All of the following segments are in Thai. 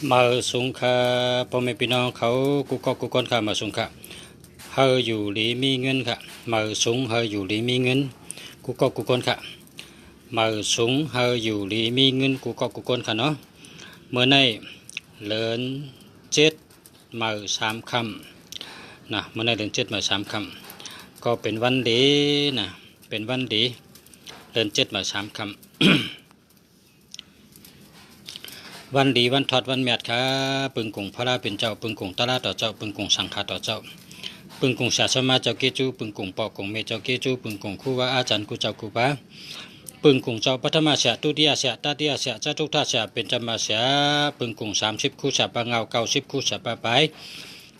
มาสุงคาพ่อแม่พี่น้องเขากูก็กูก้นค่ะมาสุงค่ะเฮออยู่หรือมีเงินค่ะมาสุงเฮออยู่หรือมีเงินกูก็กูก้นค่ะมาสุงเฮออยู่หรือมีเงินกูก็กูก้นค่ะเนาะเมื่อในเลินเจ็ดมา3 คำนะเมื่อในเลินเจ็ดมา3 คำก็เป็นวันดีนะเป็นวันดีเลินเจ็ดมา3 คำ วันดีวันทอดวันแมดค่ะปึงกุงพระราเป็นเจ้าปึงกุงตะลาต่อเจ้าปึงกุงสังฆาต่อเจ้าปึงกุงศาสมาเจ้าเกจูปึงกุงปอกงเมเจ้าเกจูปึงกุงคู่ว่าอาจารย์กูเจ้ากูปะปึงกุงเจ้าปัทมาเสียตุติยาเสียตาติยาเสียจตุทัสเสียเป็นจำมาเสียปึงกุง30 คู่เสียปะเงา90 คู่เสียปะไป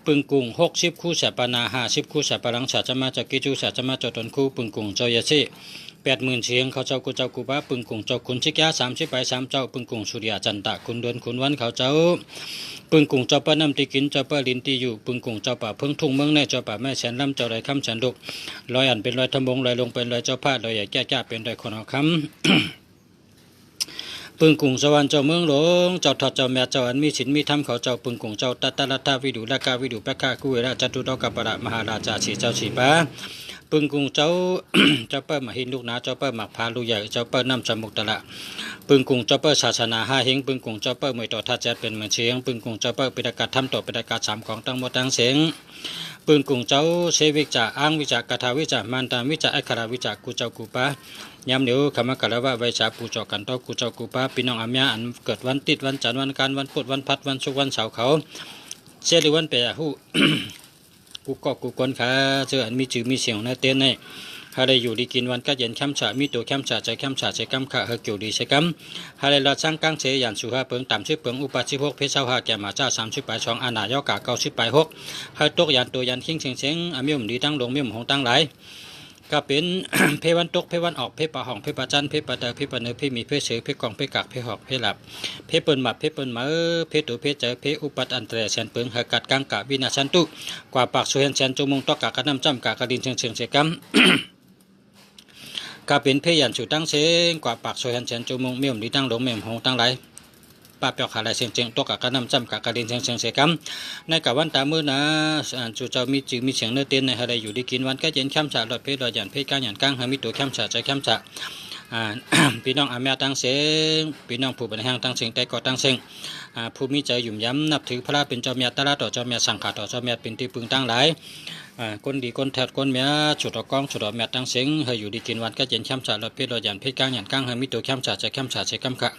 ปึงกุง60 คู่เสียปะนา50 คู่เสียปะหลังเสียจมาเจ้าเกจูเสียจมาเจ้าตนคู่ปึงกุงเจ้ายาซี80,000 เสียงเขาเจ้ากูบ้าปึงกุงเจ้าคุณชิกยา30 ไป3 เจ้าปึงกุงสุริยาจันตะคุณเดือนคุณวันเขาเจ้าปึงกุงเจ้าป้าน้ำตีกินเจ้าป้าลินตีอยู่ปึงกุงเจ้าป่าเพิ่งทุ่งเมืองในเจ้าป่าแม่แสนลำเจ้าไรคำแสนดุกลอยอันเป็นลอยทำบงลอยลงเป็นลอยเจ้าผ้าลอยใหญ่แก่เป็นลอยคนเอาคำ ปึงกุงสวรรค์เจ้าเมืองหลวงเจ้าทอดเจ้าแม่เจ้าอันมีศีลมีธรรมเขาเจ้าปึงกุงเจ้าตัตตะลัตตาวิดุลากาวิดุปะกากุเวราจตุตกปะระมหาราชาสีเจ้าสีป้าปึงกุงเจ้า เจ้าเปิ้ลมาหินลูกนาเจ้าเปิ้ลมาพาลูกใหญ่เจ้าเปิ้ลน้ำสมุกตะละปึงกุงเจ้าเปิ้ลศาสนา5 เฮงปึงกุงเจ้าเปิ้ลมวยต่อท่าแจ๊ดเป็นเหมือนเชียงปึงกุงเจ้าเปิ้ลปิฎกาทำต่อปิฎกา3ของตั้งหมดตั้งเสียงปึงกุงเจ้าเสวิจาอ้างวิจากถาวิจามันตาวิจาอัคราวิจากูเจ้ากูปายามเดียวคำกล่าวว่าไวชาปูจอกันต่อกูเจ้ากูปาพี่น้องอาเมียอันเกิดวันติดวันจันทร์วันการวันพุธวันพัดวันศุกร์วันเสาร์เขาเชื่อหรือวันเปียหู กูก็กูกนขาเจออันมีจื่อมีเสียงในเต้นในหาได้อยู่ดีกินวันก็เย็นข้ามฉามีตัวข้ามฉาใจข้ามฉาใจข้ามขาเฮเกี่ยวดีใช่กัมหาได้เราสร้างกังเสียยันสุภาเปิงต่ำชื่อเปิงอุปาชิพกเพชรเสาหาแก่มาจ้า30 ไป2อาณายกา90 ไป6ให้ตกยันตัวยันขิงเสียงอามิมดีตั้งลงมิมหงตั้งหลายก็เป็น เพวันตกเพวันออกเพปะห้องเพปะจันเพปะเตอเพปะเนอเพมีเพเสือเพกองเพกากเพหอกเพหลับเพเปิลหมับเพเปิลมาเพตุเพเจอเพอุปัตอันเตรเซนเปิงหกัดกังกะวินาชันตุกว่าปากสุเฮนเซนจมุงตอกกะกระน้ำจ้ำกะกระดินเชิงเสกัม ก็เป็นเพยันสุตั้งเสงกว่าปากสุเฮนเซนจมุงเมี่ยมดีตั้งหลงเมี่ยมหงตั้งไหลป้าเปียกขาลายเสียงตกกะกระน้ำจ้ำกะกระดินเชิงเสกัมในกับวันตามือนะจู่เจ้ามีจื่อมีเสียงเนื้อเต้นในอะไรอยู่ดีกินวันก็เย็นข้ามฉาลอยเพลอยยันเพก้างยันก้างหามีตัวข้ามฉาใจข้ามฉา พี่น้องอาเมียตั้งเสียงพี่น้องผู้บริหารตั้งเสียงแต่ก็ตั้งเสียงผู้มีใจหยุ่มย้ำนับถือพระเป็นเจ้าเมียตลาดต่อเจ้าเมียสังขารต่อเจ้าเมียเป็นที่พึงตั้งหลายคนดีคนแทดคนเมียฉุดกองฉุดเมียตั้งเสียงเฮยอยู่ดีกินวันก็เย็นข้ามฉาลอยเพลอยยันเพก้างยันก้างหามีตัวข้ามฉาใจข้ามฉาใจข้ามขะ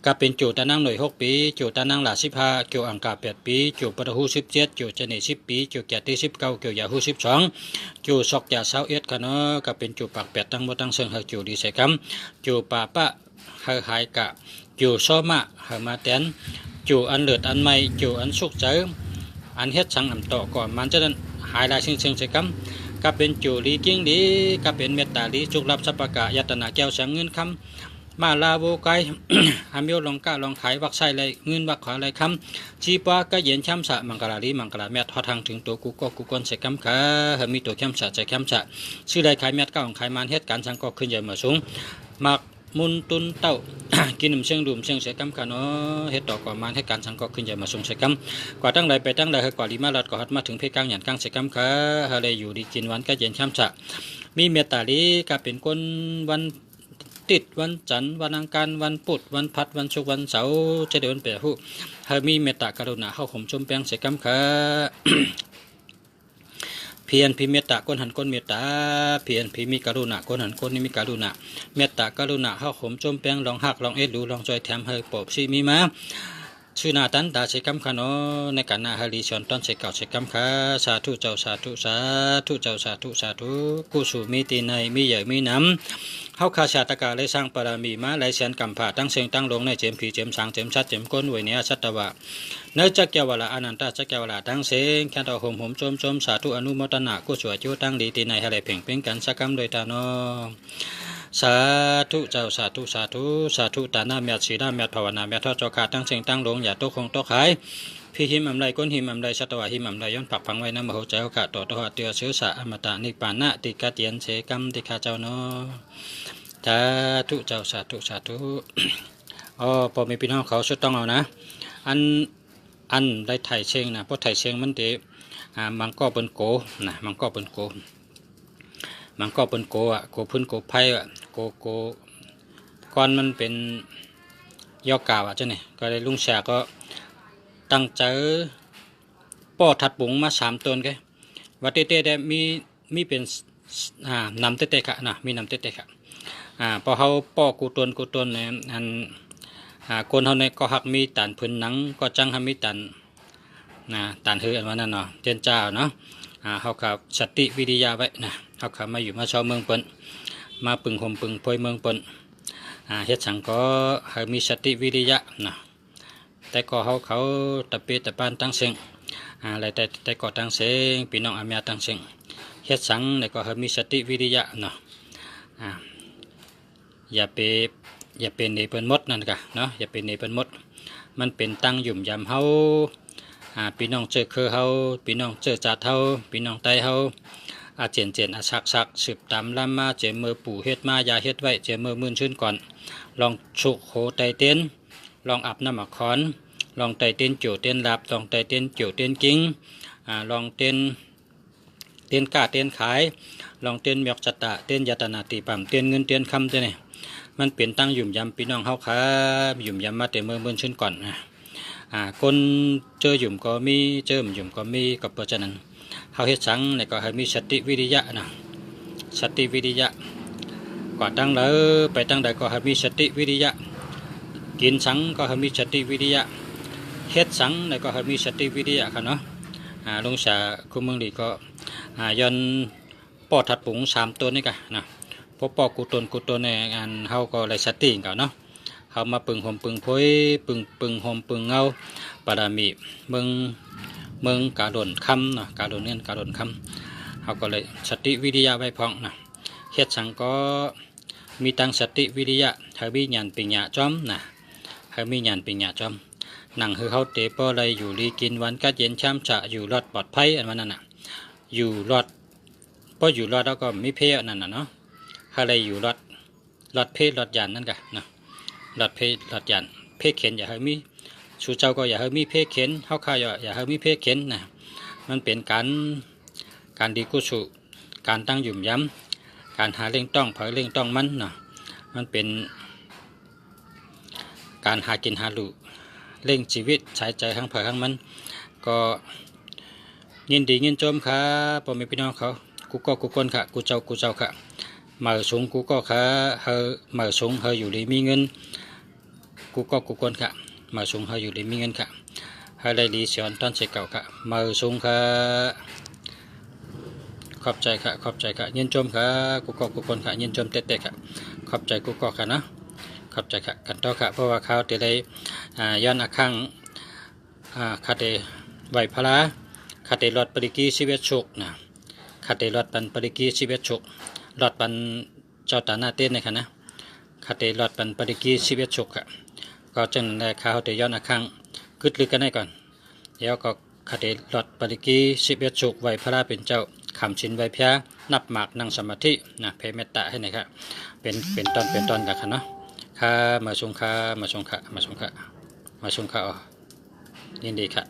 ก็เป็นโจตานั่งหน่วย6 ปีโจตานั่งหลา15เกี่ยวอังกา8 ปีโจปะหู17เกี่ยวเจเน10 ปีเกี่ยวแก่ที่19เกี่ยวยาหู12โจซอกยา21ค่ะเนาะก็เป็นโจปาก8ตั้งบ่ตั้งเชิงเฮโจดีใส่กำโจปาปะเฮหายกะโจซ้อมะเฮมาแตนโจอันเลือดอันใหม่โจอันสุกเจออันเฮ็ดสังอำต่อก่อนมันจะนั้นหายลายเชิงใส่กำก็เป็นโจลีเกียงดีก็เป็นเมตตาลีจุกรับสัพพกะยตนาแก้วแสงเงินคำมาลาโวไก อามิโอลองกะลองขายวักไส้เลยเงินวักขออะไรคำชีปาก็เย็นช้ำสะมังกราลีมังกราแมททอทางถึงตัวกูก็กูกอนใส่คำขาเฮมีตัวช้ำสะใจช้ำสะชื่อใดขายแมทก็ของขายมันเหตุการณ์สังก็ขึ้นใหญ่มาสูงมักมุนตุนเต้า กินน้ำเชียงดุมเชียงใส่คำขาเนาะเหตุต่อก่อมันเหตุการณ์สังก็ขึ้นใหญ่มาสูงใส่คำกว่าตั้งใดไปตั้งใดเฮกว่าลีมาลัดก็ฮัดมาถึงเพกลางหยันกลางใส่คำขาเฮเลยอยู่ดีกินวันก็เย็นช้ำสะมีเมตตาลีก็เป็นคนวันติดวันจันทร์วันอังคารวันพุธวันพัดวันศุกร์วันเสาร์จะเดินไปหูเฮมีเมตตากรุณาเข้าข่มชมแปงเสกำขา เพียรพิเมตตาคนหันคนเมตตาเพียรพิมีกรุณาคนหันคนนี้มีกรุณาเมตตากรุณาเข้าข่มชมแปงลองหักลองเอ็ดดูลองจอยแถมเฮปอบซีมีมาชื่อนาตันตาเสกำขาโนในการนาฮาริชอนตอนเสกเก่าเสกำขาสาธุเจ้าสาธุสาธุเจ้าสาธุสาธุกุสุมีตีในมีใหญ่มีน้ำเฮาคาชาตกาเลยสร้างปรามีมาหลายแสนกำผ่าตั้งเสียงตั้งลงในเจมผีเจมสังเจมชัดเจมก้นไว้เนียสัตวะเนื้อจักแกวลาอนันตจักแกวลาตั้งเสียงแค่ต่อห่มโจมสาธุอนุโมทนากุศลจุตั้งดีตีในให้ไหลเพ่งเป็นกันสักคำโดยตาโนสาธุเจ้าสาธุสาธุสาธุตาหน้าเมียสีหน้าเมียภาวนาเมียทอดเจ้าขาตั้งเสียงตั้งลงอย่าโตคงโตขายพี่หิมอำไรก้นหิมอำไรสัตวะหิมอำไรย้อนผักพังไว้น้ำมโหเจ้าขาต่อตัวเตือเสือสะอมตะนิปานะติกาเตียนเสกัมติคาเจ้าโนสาธุเจ้าสาธุสาธุอ๋อพอมีพี่น้องเขาชุดต้องเอานะ อันได้ไถเชงนะเพราะไถเชงมันเดมังก็เป็นโกนะมังก็เป็นโกมังก็เป็นโกอ่ะโกพื้นโกไผ่อ่ะโกก้อนมันเป็นยอกาวอ่ะเจ้าเนี่ยก็เลยลุงแฉก็ตั้งใจป้อทัดบุงมา3 ต้นแกว่าเต้ๆได้มีเป็นนำเต้ๆค่ะนะมีนำเต้ๆค่ะพอเขาป้อกูต้นเนี่ยอันคนเขาเนี่ยก็หักมีตันพื้นหนังก็จังหักมีตันตันเฮืออันว่านั่นเนาะเจ้าเจ้าเนาะเขาขับสติวิทยาไว้นะเขาขับมาอยู่มาชาวเมืองเปิ้นมาปึงห่มปึงพวยเมืองเปิ้นเฮ็ดสังก็ให้มีสติวิทยานะแต่ก็เขาตะเปตะปานตั้งเสียงอะไรแต่ก็ตั้งเสียงพี่น้องอาเมียตั้งเสียงเฮ็ดสังในก็ให้มีสติวิทยาเนาะอย่าเป็นในเปิ้นมดนั่นกะเนาะอย่าเป็นในเปิ้นมดมันเป็นตั้งหยุ่มยำเฮาพี่น้องเจอคือเฮาพี่น้องเจอจัดเฮาพี่น้องไตเฮาเจนชักสืบตามลำมาเจมือปู่เฮ็ดมายาเฮ็ดไว้เจมือมื่นชื่นก่อนลองฉุกโหไตเต้นลองอาบน้ำหมักคอนลองไตเต้นจิ๋วเต้นลับลองไตเต้นจิ๋วเต้นกิ้งลองเต้นกาเต้นขายลองเต้นเมียกจัตตะเต้นยาตนาตีปั่มเต้นเงินเต้นคำเต้นนี่มันเป็นตั้งหยุ่มยำพี่น้องเฮาครับหยุ่มยำมาแต่เมื่อชื่นก่อนคนเจอหยุ่มก็มีเจอหยุ่มก็มีกับเพราะฉะนั้นเฮาเฮ็ดสังเนี่ยก็ให้มีสติวิริยะนะสติวิริยะก่อนตั้งเลยไปตั้งใดก็ให้มีสติวิริยะกินสังก็ให้มีสติวิริยะเฮ็ดสังเนี่ยก็ให้มีสติวิริยะค่ะเนาะลงษาคุเมืองดีก็ย้อนป้อทัดปุ๋ง3 ต้นนี่กะนะพอป้อกูตนในงานเฮาก็เลยสติก่อนเนาะเฮามาปึงห่มปึงพวยปึงห่มปึงเงาปารามีเมืองกาโดนคำนะกาโดนเงินกาโดนคำเขาก็เลยสติวิทยาไว้พองนะเฮ็ดสังก็มีตั้งสติวิทยาเฮามีญาณปัญญาจอมนะเฮามีญาณปัญญาจอมนั่งคือเขาเตะปออะไรอยู่ลีกินวันกัดเย็นช้ำฉะอยู่รอดปลอดภัยอันนั้นน่ะอยู่รอดพออยู่รอดแล้วก็มีเพศนั่นน่ะเนาะอะไรอยู่รอดเพศรอดยานนั่นกะนะรอดเพศรอดยานเพศเข็นอย่าให้มีชูเจ้าก็อย่าให้มีเพศเข็นเฮาข้าอย่าให้มีเพศเข็นนะมันเป็นการดีกุศลการตั้งหยุ่มย้ำการหาเร่งต้องเผยเร่งต้องมันเนาะมันเป็นการหากินหาลูเร่งชีวิตใช้ใจข้างเผยข้างมันก็ยินดียินชมครับพ่อแม่พี่น้องเขากูก็กูคนค่ะกูเจ้าค่ะมาสูงกูก็ค่ะเฮอมาสูงเฮออยู่ดีมีเงินกูก็กูคนค่ะมาสูงเฮออยู่ดีมีเงินค่ะเฮอได้ดีเสียนตอนเสกเก่าค่ะมาสูงค่ะขอบใจค่ะยินชมค่ะกูก็กูคนค่ะยินชมเตะค่ะขอบใจกูก็ค่ะเนาะขอบใจค่ะกันต่อค่ะเพราะว่าเขาจะได้ย้อนข้างคาเตไหวพระคาเตรอดปริกีชีวิตโชคนะคาเตรอดปันปริกีชีวิตโชครอดปันเจ้าตาหน้าเต้นในค่ะนะคาเตรอดปันปริกีชีวิตโชคค่ะก็จังได้เขาจะย้อนข้างกึดลึกกันได้ก่อนแล้วก็คาเตรอดปริกีชีวิตโชคไหวพระเป็นเจ้าคำชินไหวพระนับหมากนั่งสมาธินะเพเมตตาให้หน่อยครับเป็นตอนกันค่ะเนาะค่ะมาชงค่ะอ๋อยินดีค่ะ